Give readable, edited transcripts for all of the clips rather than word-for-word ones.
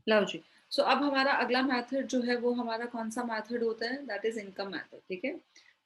लो जी। सो अब हमारा अगला मेथड जो है वो हमारा कौन सा मेथड होता है, दैट इज इनकम मेथड। ठीक है,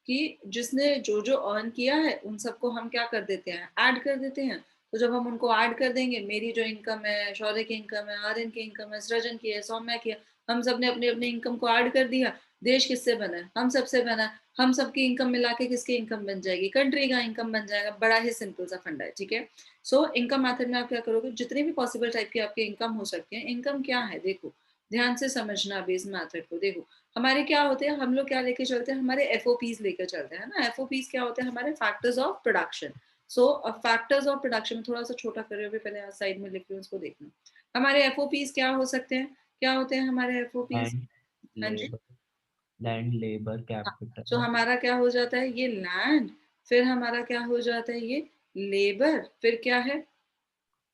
कि जिसने जो जो अर्न किया है उन सबको हम क्या कर देते हैं, ऐड कर देते हैं। तो जब हम उनको ऐड कर देंगे, मेरी जो इनकम है, शौर्य की इनकम है, आर्यन की इनकम है, सृजन की है, सौम्या की है, हम सब ने अपनी अपनी इनकम को ऐड कर दिया। देश किससे बना है, हम सबसे बना है। हम सबकी इनकम मिला के किसकी इनकम बन जाएगी, कंट्री का इनकम बन जाएगा। बड़ा ही सिंपल सा फंडा है। ठीक है, सो इनकम मेथड में आप क्या करोगे, जितनी भी पॉसिबल टाइप की आपकी इनकम हो सकती है। इनकम क्या है, देखो ध्यान से समझना अभी इस मेथड को। देखो हमारे क्या होते हैं, हम लोग क्या लेके चलते हैं, हमारे एफओपीज लेकर चलते हैं ना। एफओपीज क्या होते हैं, हमारे factors of production. So factors of production थोड़ा सा छोटा कर रहे हो, पहले साइड में लिख रही हूँ, उसको देखना। हमारे एफओपीज क्या हो सकते हैं, क्या होते हैं हमारे एफओपीज। लैंड, हाँ जी, लेबर, लैंड, लेबर, हाँ। सो कैपिटल, हमारा क्या हो जाता है, ये लैंड, फिर हमारा क्या हो जाता है, ये लेबर, फिर क्या है,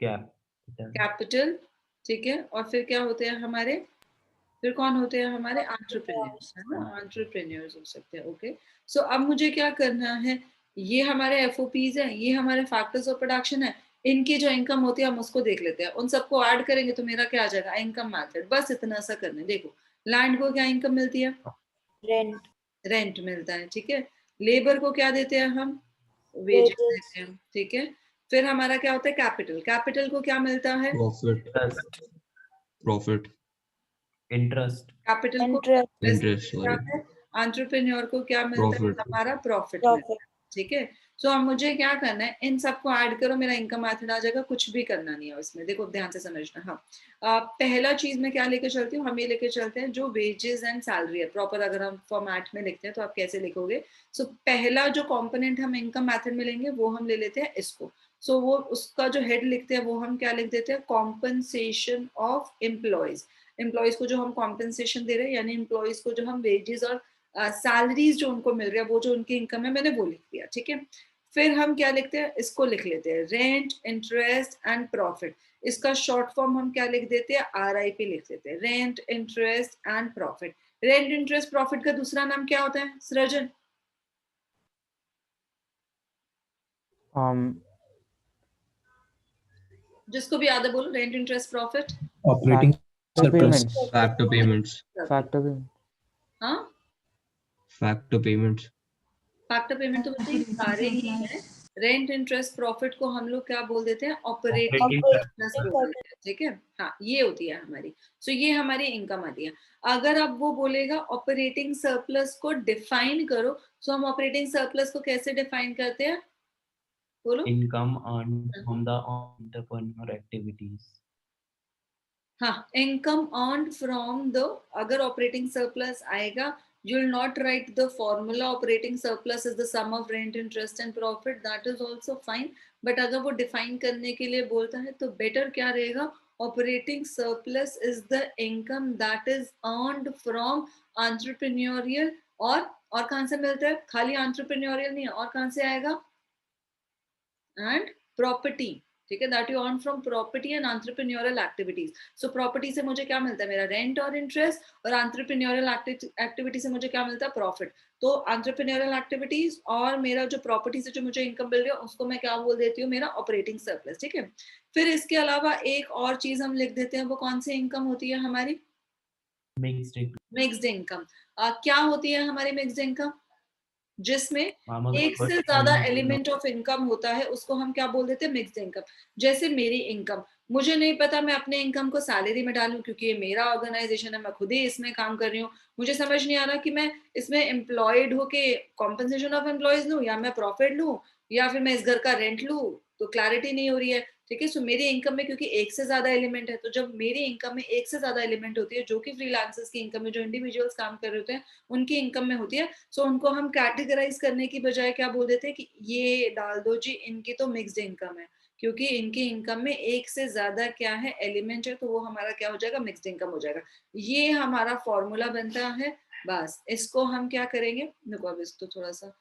कैपिटल, कैपिटल। ठीक है, और फिर क्या होते हैं हमारे, फिर कौन होते हैं हमारे, एंटरप्रेन्योर्स, है ना, एंटरप्रेन्योर्स हो सकते हैं। ओके, सो अब मुझे क्या करना है, ये हमारे एफओपीज है, ये हमारे फैक्टर्स ऑफ प्रोडक्शन है। इनकी जो इनकम होती है हम उसको देख लेते हैं, उन सबको ऐड करेंगे तो मेरा क्या आ जाएगा, इनकम मेथड। बस इतना सा करना है। देखो लैंड को क्या इनकम मिलती है, रेंट, रेंट मिलता है। ठीक है, लेबर को क्या देते हैं हम, वेजेस वेजेस, देते हैं। ठीक है, फिर हमारा क्या होता है, कैपिटल, कैपिटल को क्या मिलता है, profit, interest, profit, interest, capital को इंटरेस्ट, इंटरेस्ट इंटरेस्ट, क्या सॉरी, है, एंटरप्रेन्योर को क्या मिलता है, प्रॉफिट। हमारा प्रॉफिट प्रॉफिट। मिलता है। ठीक है, सो अब मुझे क्या करना है, इन सबको ऐड करो, मेरा इनकम मेथड आ जाएगा। कुछ भी करना नहीं है इसमें, देखो ध्यान से समझना। हाँ, पहला चीज मैं क्या लेके चलती हूँ, हम ये लेके चलते हैं जो वेजेस एंड सैलरी है प्रॉपर। अगर हम फॉर्मेट में लिखते हैं तो आप कैसे लिखोगे, सो पहला जो कंपोनेंट हम इनकम मेथड में लेंगे वो हम ले लेते हैं इसको। सो वो उसका जो हेड लिखते हैं वो हम क्या लिख देते हैं, कॉम्पनसेशन ऑफ एम्प्लॉयज। एम्प्लॉयज को जो हम कॉम्पनसेशन दे रहे हैं, यानी एम्प्लॉयज को जो हम वेजेस और सैलरीज जो उनको मिल रही है, वो जो उनकी इनकम है, मैंने वो लिख दिया। ठीक है, फिर हम क्या लिखते हैं, इसको लिख लेते हैं रेंट, इंटरेस्ट एंड प्रॉफिट। इसका शॉर्ट फॉर्म हम क्या लिख देते हैं, आरआईपी लिख देते हैं, rent, interest and profit. Rent, interest, profit का दूसरा नाम क्या होता है, सृजन, जिसको भी याद है बोलो, rent, interest, profit. Operating surplus, payments, factor payments, factor payment, हाँ, फैक्टर पेमेंट्स, फैक्टर पेमेंट तो बच्चे ये सारे ही हैं। रेंट, इंटरेस्ट, प्रॉफिट को हम लोग क्या बोल देते हैं, ऑपरेटिंग ऑपरेटिंग सरप्लस ऑपरेटिंग बोल देते हैं। ठीक है, हाँ ये होती है हमारी। सो ये हमारी इनकम आती है। अगर अब वो बोलेगा ऑपरेटिंग सरप्लस को डिफाइन करो, सो हम ऑपरेटिंग सरप्लस को कैसे डिफाइन करते हैं, बोलो। income earned from the entrepreneur activities. हाँ, इनकम अर्न फ्रॉम द, अगर ऑपरेटिंग सरप्लस आएगा, you will not write the formula operating surplus is the sum of rent, interest and profit, that is also fine. But अगर वो define करने के लिए बोलता है तो बेटर क्या रहेगा, operating surplus is the income that is earned from entrepreneurial, और कहां से मिलता है, खाली एंटरप्रेन्योरियल नहीं है, और कहां से आएगा, एंड प्रॉपर्टी। ठीक है, that you earn from property and entrepreneurial activities. So property से मुझे क्या मिलता है, मेरा रेंट और इंटरेस्ट, और एंटरप्रेन्योरल एक्टिविटी से मुझे क्या मिलता है, प्रॉफिट। तो एंटरप्रेन्योरल एक्टिविटीज और मेरा जो प्रॉपर्टी से जो मुझे इनकम मिल रही है उसको मैं क्या बोल देती हूँ, मेरा ऑपरेटिंग सरप्लस। ठीक है, फिर इसके अलावा एक और चीज हम लिख देते हैं, वो कौन सी इनकम होती है हमारी, Mixed income. Mixed income. क्या होती है हमारी मिक्स्ड इनकम, जिसमें मामा एक से first ज्यादा time एलिमेंट ऑफ इनकम होता है, उसको हम क्या बोल देते हैं, मिक्स्ड इनकम। जैसे मेरी इनकम, मुझे नहीं पता मैं अपने इनकम को सैलरी में डालूं, क्योंकि ये मेरा ऑर्गेनाइजेशन है, मैं खुद ही इसमें काम कर रही हूँ। मुझे समझ नहीं आ रहा कि मैं इसमें एम्प्लॉयड होके कॉम्पनसेशन ऑफ एम्प्लॉयज लूं, या मैं प्रॉफिट लूं, या फिर मैं इस घर का रेंट लूं, तो क्लैरिटी नहीं हो रही है। ठीक है, सो मेरी इनकम में क्योंकि एक से ज्यादा एलिमेंट है, तो जब मेरी इनकम में एक से ज्यादा एलिमेंट होती है, जो कि फ्रीलांसर्स की इनकम में, जो इंडिविजुअल्स काम कर रहे होते हैं उनकी इनकम में होती है, सो उनको हम कैटेगराइज करने की बजाय क्या बोल देते हैं कि ये डाल दो जी, इनकी तो मिक्स्ड इनकम है, क्योंकि इनकी इनकम में एक से ज्यादा क्या है, एलिमेंट है, तो वो हमारा क्या हो जाएगा, मिक्स्ड इनकम हो जाएगा। ये हमारा फॉर्मूला बनता है। बस इसको हम क्या करेंगे, देखो अब इसको थोड़ा सा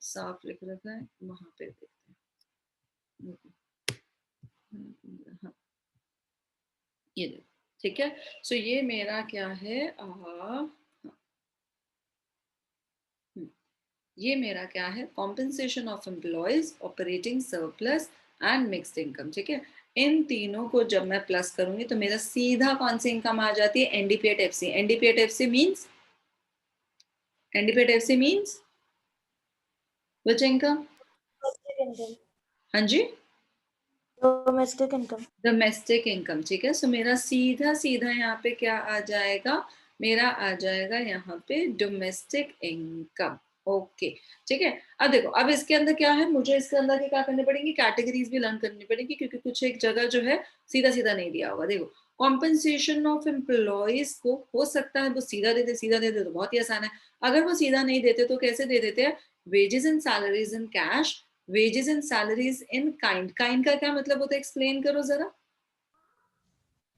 साफ लिख रखा है, वहां पे देखते हैं। हाँ, ये देखो, ठीक है। सो ये मेरा क्या है, ये मेरा क्या है, compensation of employees, operating surplus and mixed income. ठीक है, इन तीनों को जब मैं प्लस करूंगी तो मेरा सीधा कौन सी इनकम आ जाती है? NDP at FC. NDP at FC means, NDP at FC means which income? Domestic income. हाँ जी, डोमेस्टिक इनकम। Domestic income. ठीक है, सो मेरा सीधा सीधा यहाँ पे क्या आ जाएगा? मेरा आ जाएगा यहाँ पे डोमेस्टिक इनकम। ओके, ठीक है। अब देखो, अब इसके अंदर क्या है, मुझे इसके अंदर के क्या करने पड़ेंगे? कैटेगरीज भी लर्न करनी पड़ेगी, क्योंकि कुछ एक जगह जो है सीधा सीधा नहीं दिया होगा। देखो, कॉम्पनसेशन ऑफ एम्प्लॉयज को हो सकता है वो सीधा दे दे, सीधा दे दे तो बहुत ही आसान है। अगर वो सीधा नहीं देते तो कैसे दे देते हैं? Wages and salaries in cash, wages and salaries in kind. Kind का क्या मतलब होता है? एक्सप्लेन करो जरा।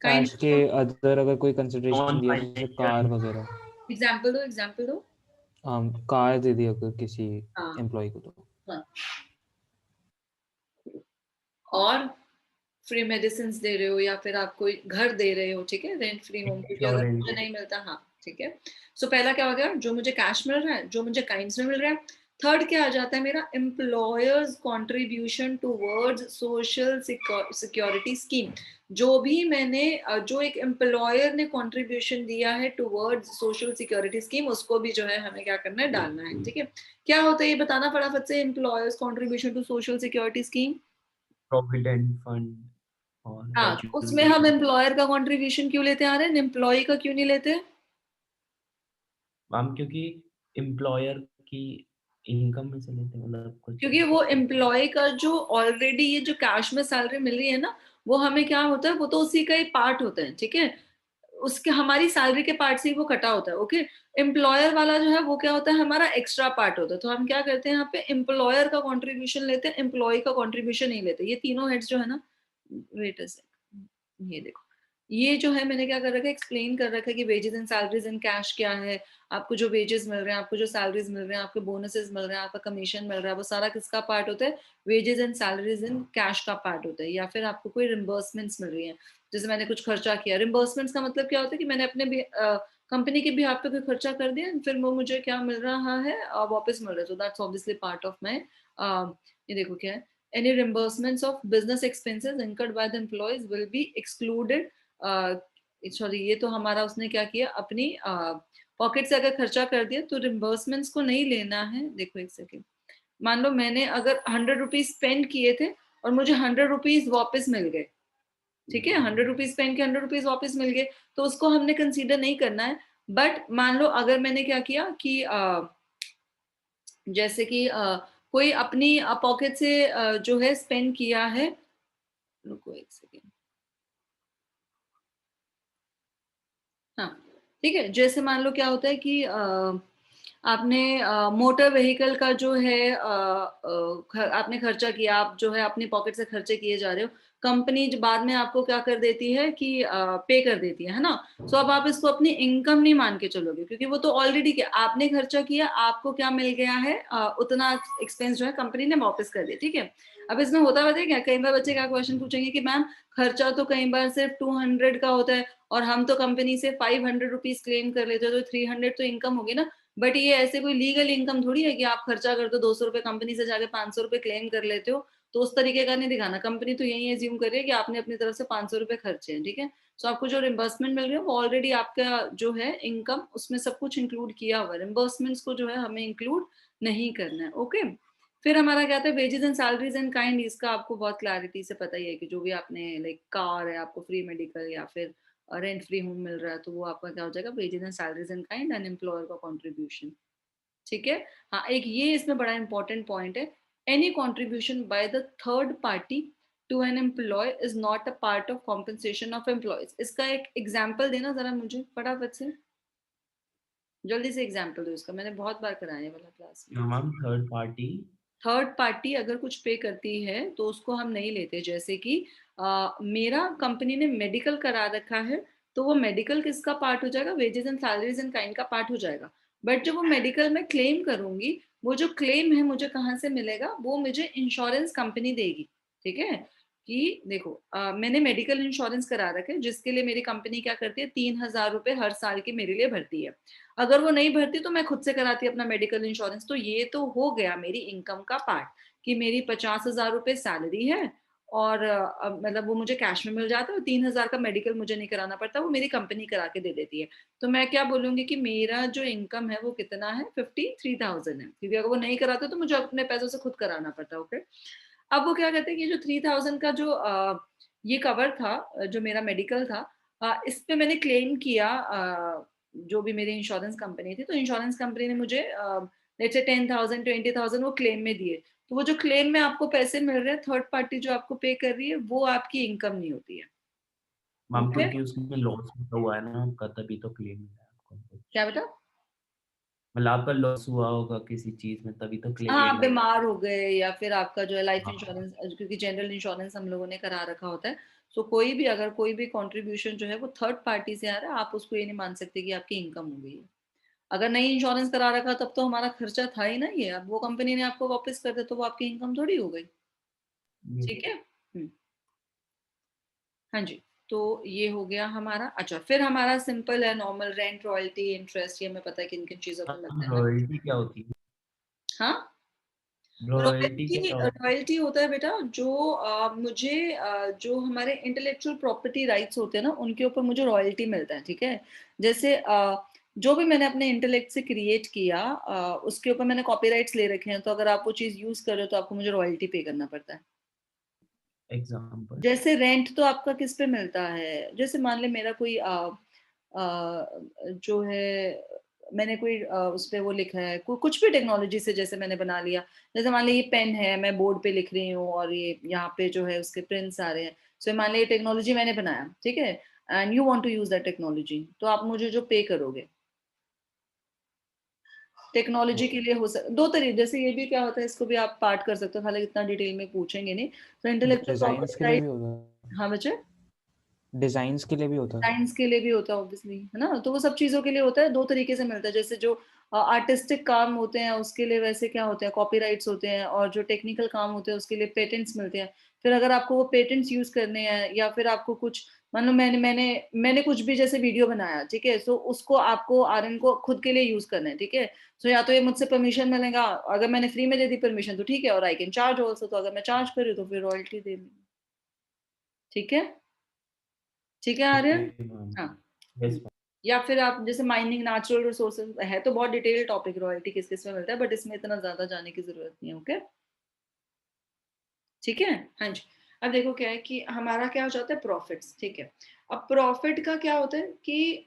काइंड कैश के अदर अगर कोई कंसिडरेशन नॉन दिया जैसे कार वगैरह, एग्जांपल दो, एग्जांपल दो। कार दे दिया अगर किसी हाँ, एम्प्लॉय को तो हाँ। और फ्री मेडिसिन दे रहे हो या फिर आप कोई घर दे रहे हो, ठीक है, रेंट फ्री होम, क्योंकि अगर Insurance. मुझे नहीं मिलता, हाँ ठीक है। सो पहला क्या हो गया? जो मुझे कैश मिल रहा है, जो मुझे काइंड्स में मिल रहा है। थर्ड क्या आ जाता है मेरा? Employers contribution towards social security scheme. जो भी मैंने जो एक एम्प्लॉयर ने कॉन्ट्रीब्यूशन दिया है टूवर्ड्स सोशल सिक्योरिटी स्कीम, उसको भी जो है हमें क्या करना है? डालना है, ठीक है। क्या होता है ये बताना फटाफट से? Employers contribution to social security scheme. Provident fund और हाँ, उसमें हम एम्प्लॉयर का कंट्रीब्यूशन क्यों लेते आ रहे हैं, एम्प्लॉय का क्यों नहीं लेते? मैम क्योंकि एम्प्लॉयर की इनकम में से लेते हैं, मतलब कुछ क्योंकि वो एम्प्लॉय का जो ऑलरेडी ये जो कैश में सैलरी मिल रही है ना, वो हमें क्या होता है, वो तो उसी का ही पार्ट होता है, ठीक है। उसके हमारी सैलरी के पार्ट से ही वो कटा होता है, ओके। एम्प्लॉयर वाला जो है वो क्या होता है? हमारा एक्स्ट्रा पार्ट होता है। तो हम क्या करते हैं यहाँ पे? एम्प्लॉयर का कंट्रीब्यूशन लेते हैं, एम्प्लॉय का कंट्रीब्यूशन नहीं लेते। ये तीनों हेड्स जो है ना, वेट अ सेकंड, ये देखो, ये जो है मैंने क्या कर रखा है? एक्सप्लेन कर रखा है कि wages and salaries in cash क्या है। आपको जो वेजेस मिल रहे हैं, आपको जो सैलरीज मिल रहे हैं, आपके बोनसेस मिल रहे हैं, आपका कमीशन मिल रहा है, वो सारा किसका पार्ट होता है? Wages and salaries in cash का पार्ट होता है। या फिर आपको कोई रिम्बर्समेंट्स मिल रही है, जैसे मैंने कुछ खर्चा किया। रिम्बर्समेंट्स का मतलब क्या होता है? कि मैंने अपने कंपनी के बिहाफ पे कोई खर्चा कर दिया, फिर वो मुझे क्या मिल रहा है? वापस मिल रहा है। So that's obviously part of my, ये देखो क्या है, any reimbursements of business expenses incurred by the employees will be excluded। Sorry, ये तो हमारा उसने क्या किया? अपनी पॉकेट से अगर खर्चा कर दिया तो रिम्बर्समेंट्स को नहीं लेना है। देखो एक सेकेंड, मान लो मैंने अगर 100 रुपीज स्पेंड किए थे और मुझे 100 रुपीज वापस मिल गए, ठीक है, 100 रुपीज स्पेंड के 100 रुपीज वापस मिल गए, तो उसको हमने कंसीडर नहीं करना है। बट मान लो अगर मैंने क्या किया कि जैसे कि कोई अपनी पॉकेट से जो है स्पेंड किया है, रुको एक सेकेंड, हाँ ठीक है, जैसे मान लो क्या होता है कि आपने मोटर व्हीकल का जो है आपने खर्चा किया, आप जो है अपनी पॉकेट से खर्चे किए जा रहे हो, कंपनी बाद में आपको क्या कर देती है कि पे कर देती है ना। सो अब आप इसको अपनी इनकम नहीं मान के चलोगे, क्योंकि वो तो ऑलरेडी क्या आपने खर्चा किया, आपको क्या मिल गया है? उतना एक्सपेंस जो है कंपनी ने वापस कर दिया, ठीक है। अब इसमें होता है क्या, कई बार बच्चे क्या क्वेश्चन पूछेंगे कि मैम खर्चा तो कई बार सिर्फ 200 का होता है और हम तो कंपनी से 500 रुपीज क्लेम कर लेते हैं, तो 300 तो इनकम होगी ना। बट ये ऐसे कोई लीगल इनकम थोड़ी है कि आप खर्चा करते हो 200 रुपए, कंपनी से जाके 500 रुपए क्लेम कर लेते हो, तो उस तरीके का नहीं दिखाना। कंपनी तो यही एज्यूम कर रही है कि आपने अपनी तरफ से 500 रुपए खर्चे हैं, ठीक है। सो आपको जो रिम्बर्समेंट मिल रही है वो ऑलरेडी आपका जो है इनकम, उसमें सब कुछ इंक्लूड किया हुआ है। रिम्बर्समेंट्स को जो है हमें इंक्लूड नहीं करना है, ओके। फिर हमारा क्या था? Wages and salaries and kind. इसका आपको बहुत क्लैरिटी से पता ही है कि जो भी आपने लाइक कार है, आपको फ्री मेडिकल या फिर रेंट फ्री होम मिल रहा है, तो वो आपका क्या हो जाएगा? Wages and salaries and kind and employer का कंट्रीब्यूशन, ठीक है। हाँ, एक ये इसमें बड़ा इंपॉर्टेंट पॉइंट है, any contribution by the third party to an employee is not a part of compensation of employees. इसका एक एग्जाम्पल देना जरा मुझे फटाफट से, जल्दी से एग्जाम्पल दो इसका, मैंने बहुत बार कराया वाला क्लास में। Ma'am third party third party अगर कुछ पे करती है तो उसको हम नहीं लेते। जैसे कि मेरा कंपनी ने मेडिकल करा रखा है, तो वो मेडिकल किसका पार्ट हो जाएगा? Wages and salaries and kind का पार्ट हो जाएगा। बट जब वो मेडिकल में क्लेम करूंगी, वो जो क्लेम है मुझे कहाँ से मिलेगा? वो मुझे इंश्योरेंस कंपनी देगी, ठीक है। कि देखो मैंने मेडिकल इंश्योरेंस करा रखा है, जिसके लिए मेरी कंपनी क्या करती है? 3,000 रुपए हर साल की मेरे लिए भरती है। अगर वो नहीं भरती तो मैं खुद से कराती अपना मेडिकल इंश्योरेंस। तो ये तो हो गया मेरी इनकम का पार्ट, कि मेरी 50,000 रुपए सैलरी है और मतलब वो मुझे कैश में मिल जाता है और 3,000 का मेडिकल मुझे नहीं कराना पड़ता, वो मेरी कंपनी करा के दे देती है। तो मैं क्या बोलूंगी कि मेरा जो इनकम है वो कितना है, 53,000 है, क्योंकि अगर वो नहीं कराते तो मुझे अपने पैसों से खुद कराना पड़ता है। ओके, अब वो क्या कहते हैं कि जो 3,000 का जो ये कवर था, जो मेरा मेडिकल था, इस पे मैंने क्लेम किया, जो भी मेरी इंश्योरेंस कंपनी थी, तो इंश्योरेंस कंपनी ने मुझे लेट्स से 10,000 20,000 वो क्लेम में दिए। तो वो जो क्लेम में आपको पैसे मिल रहे हैं, थर्ड पार्टी जो आपको पे कर रही है, वो आपकी इनकम नहीं होती है। मैम ओके, क्योंकि उसमें लॉस हुआ है ना आपका, तभी तो क्लेम मिला है आपको। क्या बेटा? मतलब आपका लॉस हुआ होगा किसी चीज में, तभी तो क्लेम हाँ, आप मिला है। बीमार हो गए या फिर आपका जो है लाइफ हाँ, इंश्योरेंस, क्योंकि जनरल इंश्योरेंस हम लोगों ने करा रखा होता है, तो कोई भी अगर कोई भी कंट्रीब्यूशन जो है वो थर्ड पार्टी से आ रहा है, आप उसको ये नहीं मान सकते कि आपकी इनकम हो गई है। अगर नहीं इंश्योरेंस करा रखा तब तो हमारा खर्चा था ही ना ये, अब वो कंपनी ने आपको वापस कर दिया तो वो आपकी इनकम थोड़ी हो गई। ये ठीक है। हाँ जी, तो ये हो गया हमारा। अच्छा, फिर हमारा सिंपल है, नॉर्मल रेंट, रॉयल्टी, इंटरेस्ट, ये हमें पता है किन किन चीजों पे मिलता है ना। रॉयल्टी क्या होती है? हाँ, रॉयल्टी क्या होती रॉयल्टी होता है बेटा जो मुझे जो हमारे इंटेलेक्चुअल प्रॉपर्टी राइट्स होते हैं ना, उनके ऊपर मुझे रॉयल्टी मिलता है। ठीक है, जैसे जो भी मैंने अपने इंटेलेक्ट से क्रिएट किया, उसके ऊपर मैंने कॉपीराइट्स ले रखे हैं, तो अगर आप वो चीज यूज कर रहे हो तो आपको मुझे रॉयल्टी पे करना पड़ता है। है? एग्जाम्पल। जैसे रेंट तो आपका किस पे मिलता है, जैसे मान ले मेरा कोई जो है, मैंने कोई उस पे वो लिखा है, कुछ भी टेक्नोलॉजी से जैसे मैंने बना लिया, जैसे मान ली ये पेन है, मैं बोर्ड पे लिख रही हूँ और ये यहाँ पे जो है उसके प्रिंट्स आ रहे हैं, सो मान ली ये टेक्नोलॉजी मैंने बनाया, ठीक है, and you want to use that technology, तो आप मुझे जो पे करोगे टेक्नोलॉजी के लिए, हो दो तरीके, जैसे ये भी क्या होता है, इसको भी आप पार्ट कर सकते हो, हालांकि इतना डिटेल में पूछेंगे नहीं, तो इंटेलेक्चुअल डिजाइन्स के प्रॉपर्टी लिए राइट। भी होता है, हाँ बच्चे, डिजाइन्स के लिए भी होता है। साइंस के लिए भी होता है ऑब्वियसली, है ना, तो वो सब चीजों के लिए होता है, दो तरीके से मिलता है, जैसे जो आर्टिस्टिक काम होते हैं उसके लिए वैसे क्या होते हैं, कॉपीराइट्स होते हैं, और जो टेक्निकल काम होते हैं उसके लिए पेटेंट्स मिलते हैं। फिर अगर आपको वो पेटेंट्स यूज करने हैं, या फिर आपको कुछ, मान लो मैंने कुछ भी जैसे वीडियो बनाया, ठीक है, सो उसको आपको आरएन को खुद के लिए यूज करना है, ठीक है, सो या तो ये मुझसे परमिशन मिलेगा, अगर मैंने फ्री में दे दी परमिशन तो ठीक है, और आई कैन चार्ज ऑल्सो, तो अगर मैं चार्ज करूँ तो फिर रॉयल्टी दे दूँ। ठीक है, ठीक है आर्यन। Okay ma'am. हाँ। यस। या फिर आप जैसे माइनिंग, नेचुरल रिसोर्सेज है, तो बहुत डिटेल टॉपिक रॉयल्टी किस किस में मिलता है, बट इसमें इतना ज्यादा जाने की जरूरत नहीं है। ओके, ठीक है। हाँ जी, अब देखो क्या है कि हमारा क्या हो जाता है, प्रॉफिट्स। ठीक है, अब प्रॉफिट का क्या होता है कि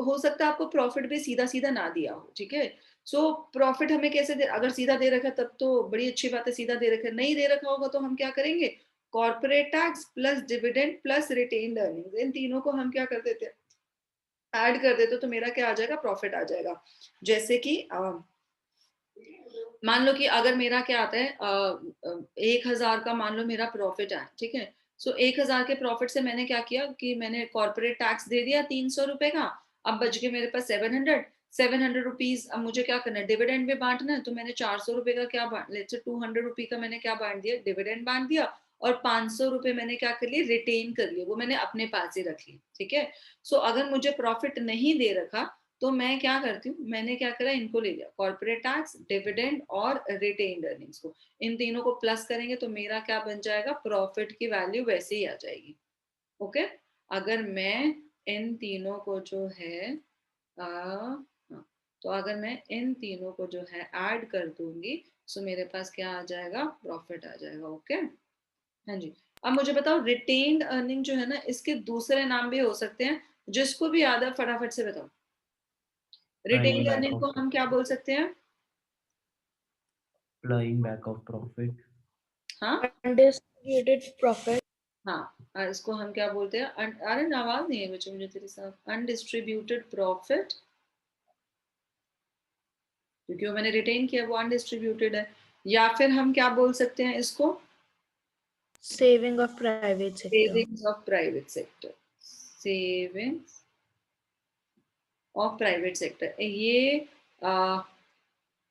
हो सकता है आपको प्रॉफिट भी सीधा सीधा ना दिया हो, ठीक है, सो प्रॉफिट हमें कैसे दे, अगर सीधा दे रखा है तब तो बड़ी अच्छी बात है, सीधा दे रखा है, नहीं दे रखा होगा तो हम क्या करेंगे, corporate tax plus dividend plus retained earnings, इन तीनों को हम क्या कर देते हैं, ऐड कर देते, तो मेरा क्या आ जाएगा, प्रॉफिट आ जाएगा। जैसे कि मान लो कि अगर मेरा क्या आता है 1,000 का, मान लो मेरा प्रॉफिट है, ठीक है, सो 1,000 के प्रॉफिट से मैंने क्या किया कि मैंने कॉर्पोरेट टैक्स दे दिया 300 रुपए का, अब बच गए मेरे पास 700 रुपीज। अब मुझे क्या करना है, डिविडेंड में बांटना है, तो मैंने 400 रुपए का क्या बांट, लेट्स से 200 रुपए का मैंने क्या बांट दिया, डिविडेंड बांट दिया, और 500 रुपए मैंने क्या कर लिए, रिटेन कर लिए, वो मैंने अपने पास ही रख ली। ठीक है, सो अगर मुझे प्रॉफिट नहीं दे रखा तो मैं क्या करती हूँ, मैंने क्या करा, इनको ले लिया, कॉर्पोरेट टैक्स, डिविडेंड और रिटेन्ड अर्निंग्स को, इन तीनों को प्लस करेंगे तो मेरा क्या बन जाएगा, प्रॉफिट की वैल्यू वैसे ही आ जाएगी। ओके, अगर मैं इन तीनों को जो है हाँ, तो अगर मैं इन तीनों को जो है ऐड कर दूंगी, सो मेरे पास क्या आ जाएगा, प्रॉफिट आ जाएगा। ओके, हाँ जी। अब मुझे बताओ, रिटेन्ड अर्निंग जो है ना, इसके दूसरे नाम भी हो सकते हैं, जिसको भी याद है फटाफट से बताओ। फ्लाइंग रिटेन बैक अर्निंग को ऑफ हम क्या बोल सकते हैं, फ्लाइंग बैक ऑफ प्रॉफिट। हाँ Undistributed profit. हाँ, इसको हम क्या बोलते हैं, अरे आवाज नहीं है बच्चों मुझे तेरे साथ, अनडिस्ट्रीब्यूटेड प्रॉफिट, क्योंकि वो मैंने रिटेन किया, वो अनडिस्ट्रीब्यूटेड है। या फिर हम क्या बोल सकते हैं इसको, Saving of private sector. Savings of private sector, savings of private sector, ये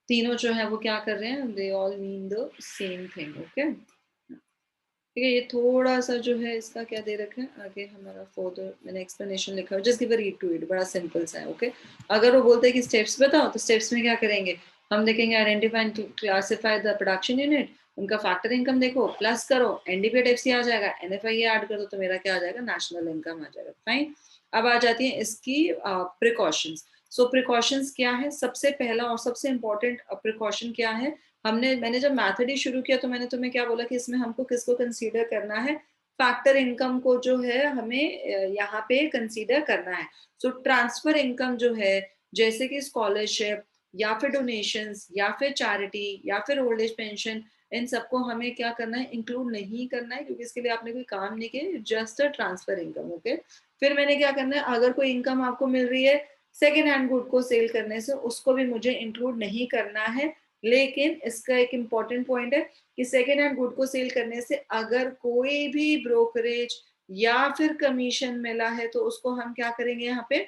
तीनों जो है वो क्या कर रहे हैं, they all mean the same thing. Okay, ठीक है, ये थोड़ा सा जो है इसका क्या दे रखा है, आगे हमारा फर्दर मैंने एक्सप्लेनेशन लिखा है, just give a read to it, बड़ा सिंपल सा है। ओके, अगर वो बोलते हैं कि स्टेप्स बताओ, तो स्टेप्स में क्या करेंगे, हम देखेंगे identify and classify the production unit, उनका फैक्टर इनकम देखो, प्लस करो, एनडीपीएफसी आ जाएगा, एनएफआई ऐड कर दो तो मेरा क्या आ जाएगा, नेशनल इनकम आ जाएगा। फाइन। अब आ जाती है इसकी प्रिकॉशंस। सो प्रिकॉशंस क्या है, सबसे पहला और सबसे इंपॉर्टेंट प्रिकॉशन क्या है, मैंने जब मैथड ही शुरू किया तो मैंने तुम्हें क्या बोला कि इसमें हमको किसको कंसीडर करना है, फैक्टर इनकम को जो है हमें यहाँ पे कंसीडर करना है। सो ट्रांसफर इनकम जो है, जैसे कि स्कॉलरशिप या फिर डोनेशंस या फिर चैरिटी या फिर ओल्ड एज पेंशन, इन सबको हमें क्या करना है, इंक्लूड नहीं करना है, क्योंकि इसके लिए आपने कोई काम नहीं किया, just a transfer income. Okay, फिर मैंने क्या करना है, अगर कोई इनकम आपको मिल रही है सेकेंड हैंड गुड को सेल करने से, उसको भी मुझे इंक्लूड नहीं करना है। लेकिन इसका एक इम्पॉर्टेंट पॉइंट है कि सेकेंड हैंड गुड को सेल करने से अगर कोई भी ब्रोकरेज या फिर कमीशन मिला है तो उसको हम क्या करेंगे, यहाँ पे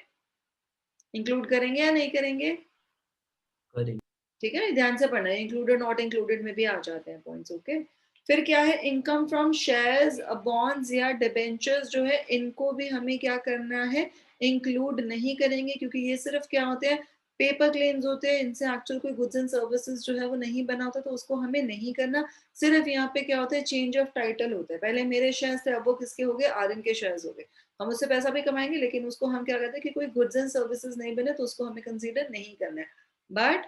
इंक्लूड करेंगे या नहीं करेंगे, करेंगे। ठीक है, ध्यान से पढ़ना है, इंक्लूडेड नॉट इंक्लूडेड में भी आ जाते हैं पॉइंट्स। ओके, फिर क्या है, इनकम फ्रॉम शेयर्स, बॉन्ड्स या डिबेंचर्स जो है, इनको भी हमें क्या करना है, इंक्लूड नहीं करेंगे, क्योंकि ये सिर्फ क्या होते हैं, पेपर क्लेम्स होते हैं, इनसे एक्चुअल कोई गुड्स एंड सर्विसेज जो है वो नहीं बना होता, तो उसको हमें नहीं करना। सिर्फ यहाँ पे क्या होता है, चेंज ऑफ टाइटल होता है, पहले मेरे शेयर्स थे, अब वो किसके हो गए, आरएन के शेयर्स हो गए, हम उससे पैसा भी कमाएंगे, लेकिन उसको हम क्या कहते हैं कि कोई गुड्स एंड सर्विसेज नहीं बने तो उसको हमें कंसीडर नहीं करना है। बट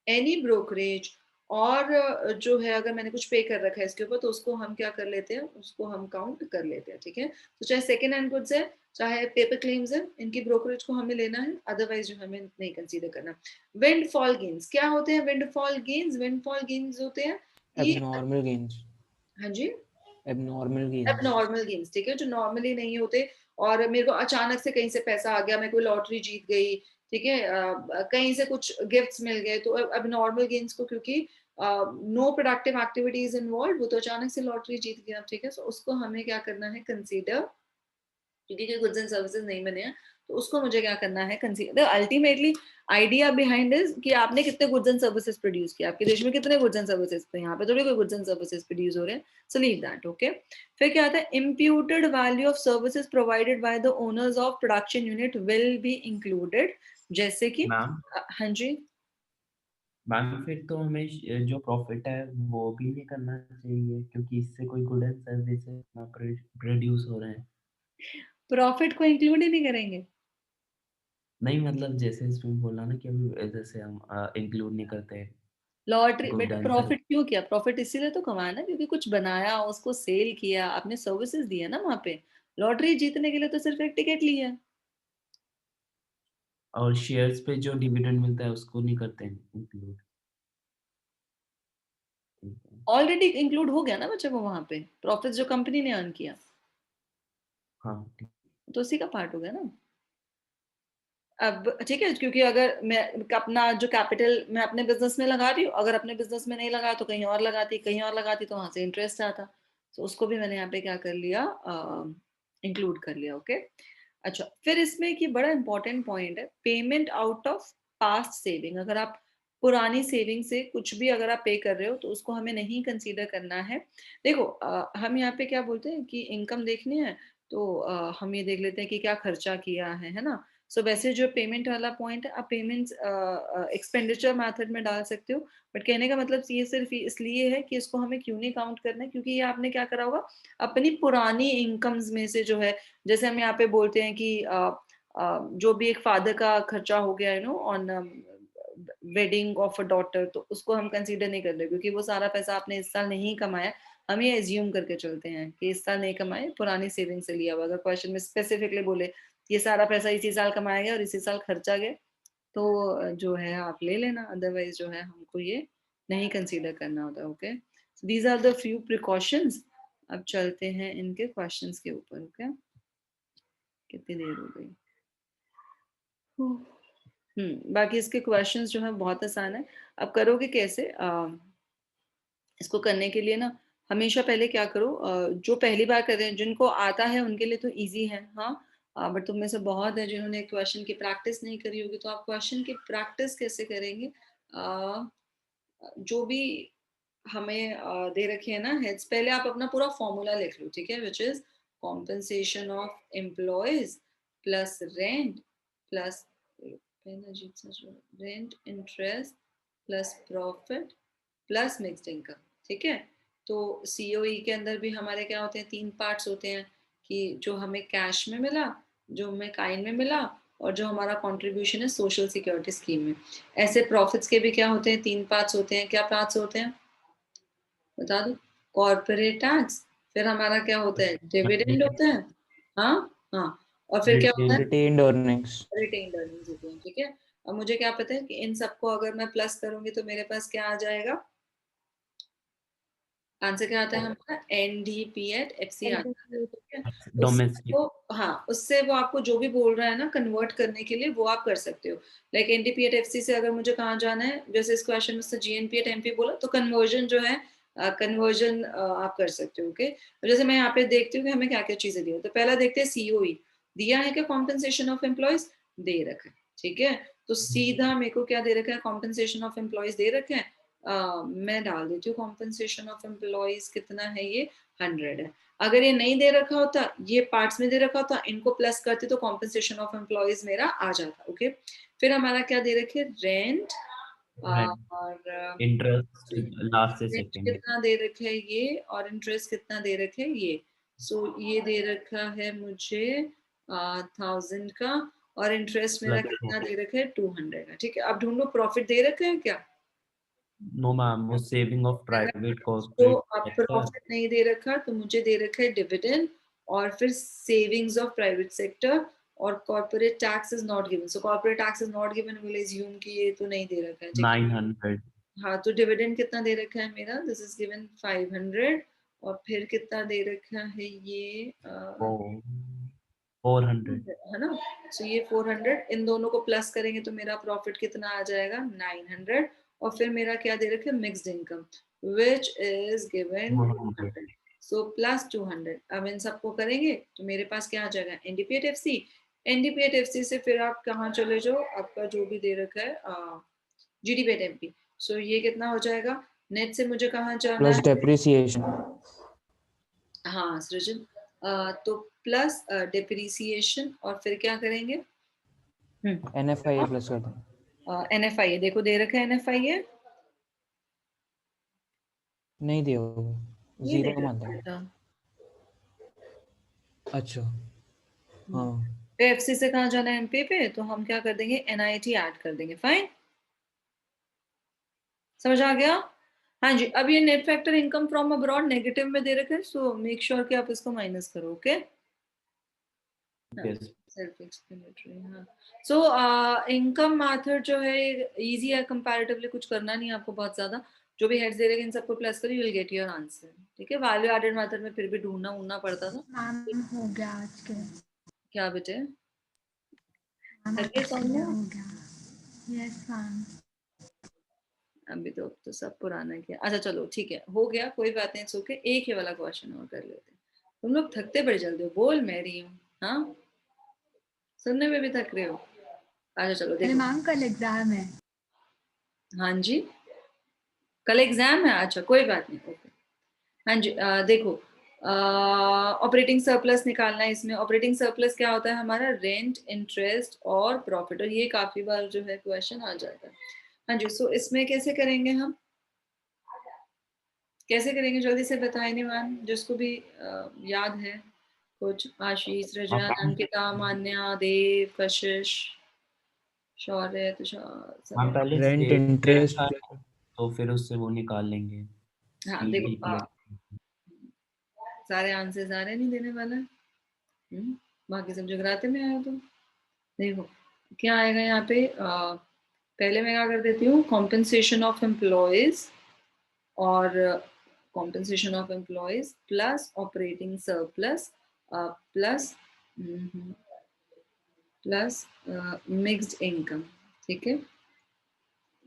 एनी ब्रोकरेज और जो है, अगर मैंने कुछ पे कर रखा है इसके ऊपर, तो उसको हम क्या कर लेते हैं, उसको हम काउंट कर लेते हैं। ठीक है, तो चाहे सेकेंड हैंड गुड्स है, चाहे पेपर क्लेम्स है, इनकी ब्रोकरेज को हमें लेना है, अदरवाइज जो हमें नहीं कंसीडर करना। विंडफॉल गेन्स क्या होते हैं, विंडफॉल गेन्स, विंडफॉल गेन्स होते हैं ये, एबनॉर्मल गेन्स, हाँ जी, एबनॉर्मल गेन्स, एबनॉर्मल गेन्स, ठीक है, जो नॉर्मली नहीं होते, और मेरे को अचानक से कहीं से पैसा आ गया, मैं कोई लॉटरी जीत गई, ठीक है, कहीं से कुछ गिफ्ट्स मिल गए, तो एबनॉर्मल गेन्स को, क्योंकि नो प्रोडक्टिव एक्टिविटीज इन्वॉल्व, वो तो अचानक से लॉटरी जीत गया, ठीक है, तो उसको हमें क्या करना है, कंसीडर, क्योंकि कोई गुड्स एंड सर्विसेज नहीं बने हैं, तो उसको मुझे क्या करना है, consider. Ultimately idea behind is कि आपने कितने गुड्स एंड सर्विसेज प्रोड्यूस किया, आपके देश में कितने गुड्स एंड सर्विसेज, तो यहाँ पे थोड़ी कोई गुड्स एंड सर्विसेज प्रोड्यूस हो रहे हैं, सो लीव दैट। ओके, फिर क्या आता है, imputed value of services provided by the owners of production unit will be included, जैसे कि मैम हाँ जी, मैम फिर तो हमें जो प्रॉफिट है वो भी नहीं करना चाहिए, क्योंकि इससे कोई गुड एंड सर्विसेज प्रोड्यूस हो रहे हैं। प्रॉफिट को इंक्लूड ही नहीं करेंगे, नहीं मतलब जैसे इसमें बोला ना कि अभी जैसे हम इंक्लूड नहीं करते लॉटरी, गुड बेटा एंड सर्विस। प्रॉफिट क्यों किया, प्रॉफिट इसीलिए तो कमाया ना, क्योंकि कुछ बनाया, उसको सेल किया, आपने सर्विसेज दिया ना वहां पे। लॉटरी जीतने के लिए तो सिर्फ एक टिकट लिया है, और शेयर्स पे जो डिविडेंड मिलता है उसको नहीं करते इंक्लूड। ऑलरेडी इंक्लूड हो गया ना बच्चे वो वहां पे, प्रॉफिट जो कंपनी ने अर्न किया, हाँ ठीक। तो उसी का पार्ट हो गया ना। अब ठीक है, क्योंकि अगर मैं अपना जो कैपिटल मैं अपने बिजनेस में लगा रही हूँ, अगर अपने बिजनेस में नहीं लगा तो कहीं और लगाती, कहीं और लगाती तो वहां से इंटरेस्ट आता, तो उसको भी मैंने यहाँ पे क्या कर लिया, इंक्लूड कर लिया। ओके, अच्छा, फिर इसमें एक ये बड़ा इंपॉर्टेंट पॉइंट है, payment out of past saving. अगर आप पुरानी सेविंग से कुछ भी अगर आप पे कर रहे हो तो उसको हमें नहीं कंसीडर करना है। देखो हम यहाँ पे क्या बोलते हैं कि इनकम देखनी है, तो हम ये देख लेते हैं कि क्या खर्चा किया है ना। सो वैसे जो पेमेंट वाला पॉइंट है, आप पेमेंट्स एक्सपेंडिचर मेथड में डाल सकते हो, बट कहने का मतलब ये सिर्फ इसलिए है कि इसको हमें क्यों नहीं काउंट करना है, क्योंकि ये आपने क्या करा होगा, अपनी पुरानी इनकम्स में से जो है, जैसे हम यहाँ पे बोलते हैं कि जो भी एक फादर का खर्चा हो गया है know on wedding of a daughter, तो उसको हम कंसीडर नहीं कर रहे, क्योंकि वो सारा पैसा आपने इस साल नहीं कमाया। हम ये एज्यूम करके चलते हैं कि इस साल नहीं कमाए, पुरानी सेविंग से लिया हुआ। अगर क्वेश्चन में स्पेसिफिकली बोले ये सारा पैसा इसी साल कमाया गया और इसी साल खर्चा गया, तो जो है आप ले लेना, अदरवाइज जो है हमको ये नहीं कंसीडर करना होता। Okay, these are the few precautions. अब चलते हैं इनके क्वेश्चंस के ऊपर। ओके, कितनी देर हो गई, बाकी इसके क्वेश्चंस जो है बहुत आसान है। अब करोगे कैसे, इसको करने के लिए ना, हमेशा पहले क्या करो, जो पहली बार कर रहे हैं, जिनको आता है उनके लिए तो इजी है, हाँ, बट तुम में से बहुत है जिन्होंने क्वेश्चन की प्रैक्टिस नहीं करी होगी, तो आप क्वेश्चन की प्रैक्टिस कैसे करेंगे, जो भी हमें दे रखे हैं ना हेड्स, पहले आप अपना पूरा फॉर्मूला लिख लो, ठीक है, which is compensation of employees plus rent plus rent interest plus profit plus mixed income, ठीक है। तो COE के अंदर भी हमारे क्या होते हैं, 3 पार्ट्स होते हैं कि जो हमें कैश में मिला, जो हमें काइन में मिला, और जो हमारा कंट्रीब्यूशन है सोशल सिक्योरिटी स्कीम में। ऐसे प्रॉफिट्स के भी क्या होते हैं, 3 पार्ट्स होते हैं। क्या पार्ट्स होते हैं बता दो? कॉर्पोरेट टैक्स, फिर हमारा क्या होता है, डिविडेंड होता है, हाँ हाँ, और फिर क्या होता है, retained earnings. रिटेन्ड अर्निंग्स होती हैं। ठीक है, अब मुझे क्या पता है कि इन सबको अगर मैं प्लस करूंगी तो मेरे पास क्या आ जाएगा, आंसर क्या आता है हमारा, NDPAT-FC आता है। ठीक है, डोमेस्टिक। उसको हाँ, उससे वो आपको जो भी बोल रहा है ना कन्वर्ट करने के लिए, वो आप कर सकते हो। लाइक NDPAT-FC से अगर मुझे कहाँ जाना है, जैसे इस क्वेश्चन में GNPAT-MP बोला, तो कन्वर्जन जो है, कन्वर्जन आप कर सकते हो। ओके, जैसे मैं यहाँ पे देखती हूँ कि हमें क्या क्या चीजें दी है। तो पहला देखते हैं COE दिया है क्या, कॉम्पनसेशन ऑफ एम्प्लॉयज दे रखा है। ठीक है, तो सीधा मेरे को क्या दे रखा है, कॉम्पनसेशन ऑफ एम्प्लॉयज दे रखे हैं। मैं डाल देती हूँ कॉम्पनसेशन ऑफ एम्प्लॉयज कितना है, ये 100 है। अगर ये नहीं दे रखा होता, ये पार्ट्स में दे रखा होता, इनको प्लस करते तो कॉम्पनसेशन ऑफ एम्प्लॉयज मेरा आ जाता। ओके, फिर हमारा क्या दे रखे, रेंट और इंटरेस्ट लास्ट से रेंट सेकंड। कितना दे रखे है ये, और इंटरेस्ट कितना दे रखे है ये। सो ये दे रखा है मुझे 1000 का, और इंटरेस्ट मेरा कितना दे रखा है 200 का। ठीक है, अब ढूंढो प्रॉफिट दे रखे है क्या, नो मैम, वो सेविंग ऑफ प्राइवेट तो कॉर्पोरेट अब सेक्टर। प्रॉफिट नहीं दे रखा, तो मुझे दे रखा है डिविडेंड, और फिर सेविंग्स ऑफ प्राइवेट सेक्टर, और corporate tax is not given. So corporate tax is not given, will assume कि ये तो नहीं दे रखा है। ठीक है, 900। हाँ, तो डिविडेंड कितना दे रखा है मेरा, दिस इज गिवन 500, और फिर कितना दे रखा है ये 400। है ना। सो ये 400, इन दोनों को प्लस करेंगे तो मेरा प्रॉफिट कितना आ जाएगा, 900, और फिर मेरा क्या दे रखे, mixed income which is given 200, so plus 200। अब इन सबको करेंगे तो मेरे पास क्या आ जाएगा, NDPAT-FC। NDPAT-FC से फिर आप कहाँ चले जाओ, आपका जो भी दे रखा है GDPAT-MP। सो ये कितना हो जाएगा, नेट से मुझे कहाँ जाना Plus है, depreciation. हाँ सृजन, तो प्लस डिप्रिसिएशन, और फिर क्या करेंगे, NFIA plus कर दें. NFIA देखो दे रखा है, NFIA नहीं दिया होगा. ये Zero दे मानते हैं. रखा है। अच्छा. हाँ. तो FC से कहाँ जाना है, MP पे, तो हम क्या कर देंगे, NIT ऐड कर देंगे। फाइन, समझ आ गया। हाँ जी, अब ये net factor income from abroad negative में दे रखा है, सो मेक श्योर कि आप इसको माइनस करो। Okay, self explanatory. हाँ, सो इनकम मेथड जो है इजी है कंपैरेटिवली, कुछ करना नहीं है आपको बहुत ज्यादा। जो भी हेड्स दे रहे हैं इन सबको प्लस करो, you will get your answer. ठीक है, वैल्यू एडेड मेथड में फिर भी ढूंढना पड़ता था। मैम हो गया आज के, क्या बेटे, मैम करके आज के सॉल्व लिए हुआ? हो गया। Yes ma'am. अभी तो सब पुराना किया। अच्छा चलो ठीक है, हो गया, कोई बात नहीं, ओके। एक ही वाला क्वेश्चन और कर लेते हैं। तुम लोग थकते बड़े जल्दी हो, बोल मैं रही हूँ, हाँ सुनने में भी थक रहे हो। अच्छा चलो अरे देखो, मैम कल एग्जाम है। हाँ जी कल एग्जाम है, अच्छा कोई बात नहीं, ओके। हाँ जी, देखो ऑपरेटिंग सरप्लस निकालना है। इसमें ऑपरेटिंग सरप्लस क्या होता है हमारा, रेंट, इंटरेस्ट और प्रॉफिट, और ये काफी बार जो है क्वेश्चन आ जाता है। हाँ जी, सो इसमें कैसे करेंगे हम, कैसे करेंगे जल्दी से बताएं निवान, जिसको भी याद है कुछ, आशीष, रजन, अंकिता, मान्या, देव, कशिश, शौर्य, तुषार, हम सब। पहले Rent, state interest. का है, तो फिर उससे वो निकाल लेंगे। हाँ देखो, CDPF। सारे आंसर सारे नहीं देने वाला है। बाकी सब जगराते में आया तो देखो क्या आएगा यहाँ पे। पहले मैं क्या कर देती हूँ, कॉम्पेंसेशन ऑफ एम्प्लॉयज, और compensation of employees plus operating surplus plus plus mixed income. ठीक है,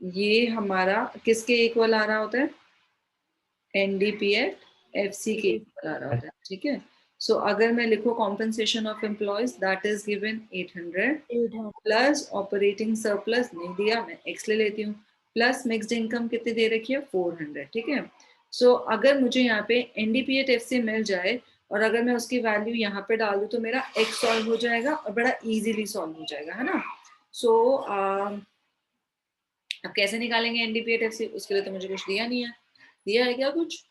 ये हमारा किसके इक्वल आ रहा होता है, NDPAT-FC के इक्वल आ रहा होता है। ठीक है, सो अगर मैं लिखूं compensation of employees that is given 800 800 plus operating surplus नहीं दिया, मैं एक्स ले लेती हूँ, प्लस मिक्स्ड इनकम कितनी दे रखी है 400। ठीक है, सो अगर मुझे यहाँ पे NDPAT-FC मिल जाए, और अगर मैं उसकी वैल्यू यहाँ पे डाल दूँ, तो मेरा एक्स सॉल्व हो जाएगा, और बड़ा इजीली सॉल्व हो जाएगा, है ना। सो अब कैसे निकालेंगे NDPAT-FC, उसके लिए तो मुझे कुछ दिया नहीं है, दिया है क्या कुछ,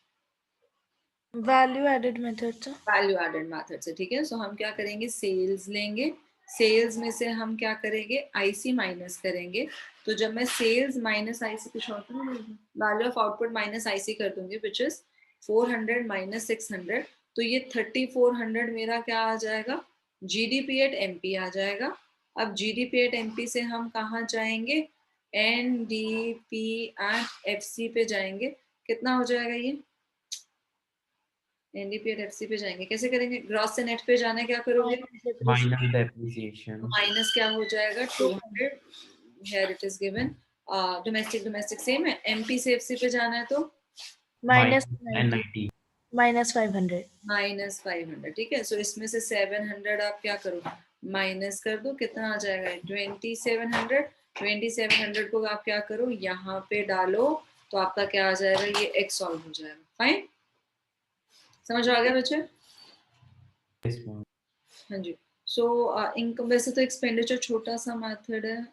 वैल्यू एडेड मेथड से। वैल्यू एडेड मेथड से, ठीक है। सो हम क्या करेंगे, सेल्स लेंगे, सेल्स में से हम क्या करेंगे, आईसी माइनस करेंगे। तो जब मैं सेल्स माइनस आईसी, कुछ और तो नहीं, value of output minus IC कर दूंगी, विच इज 400 माइनस 600, तो ये 3400 मेरा क्या आ जाएगा, जीडीपी एट एमपी आ जाएगा। अब जीडीपी एट एमपी से हम कहाँ जाएंगे, एनडीपी एट एफसी पे जाएंगे। कितना हो जाएगा ये, एनडीपी एट एफसी पे जाएंगे, कैसे करेंगे, ग्रॉस से नेट पे जाना है, क्या करोगे, माइनस डेप्रिसिएशन, माइनस क्या हो जाएगा 200, here it is given, domestic domestic same है, एमपी से एफसी पे जाना है तो माइनस N90 माइनस 500। माइनस 500, ठीक है। सो इसमें से 700 आप क्या करो, माइनस कर दो, कितना आ जाएगा 2700। 2700 को आप क्या करो, यहाँ पे डालो, तो आपका क्या आ जाएगा, ये एक्स सॉल्व हो जाएगा। फाइन, समझ आ गया बच्चे? हाँ जी। सो इनकम, वैसे तो एक्सपेंडिचर छोटा सा मेथड है,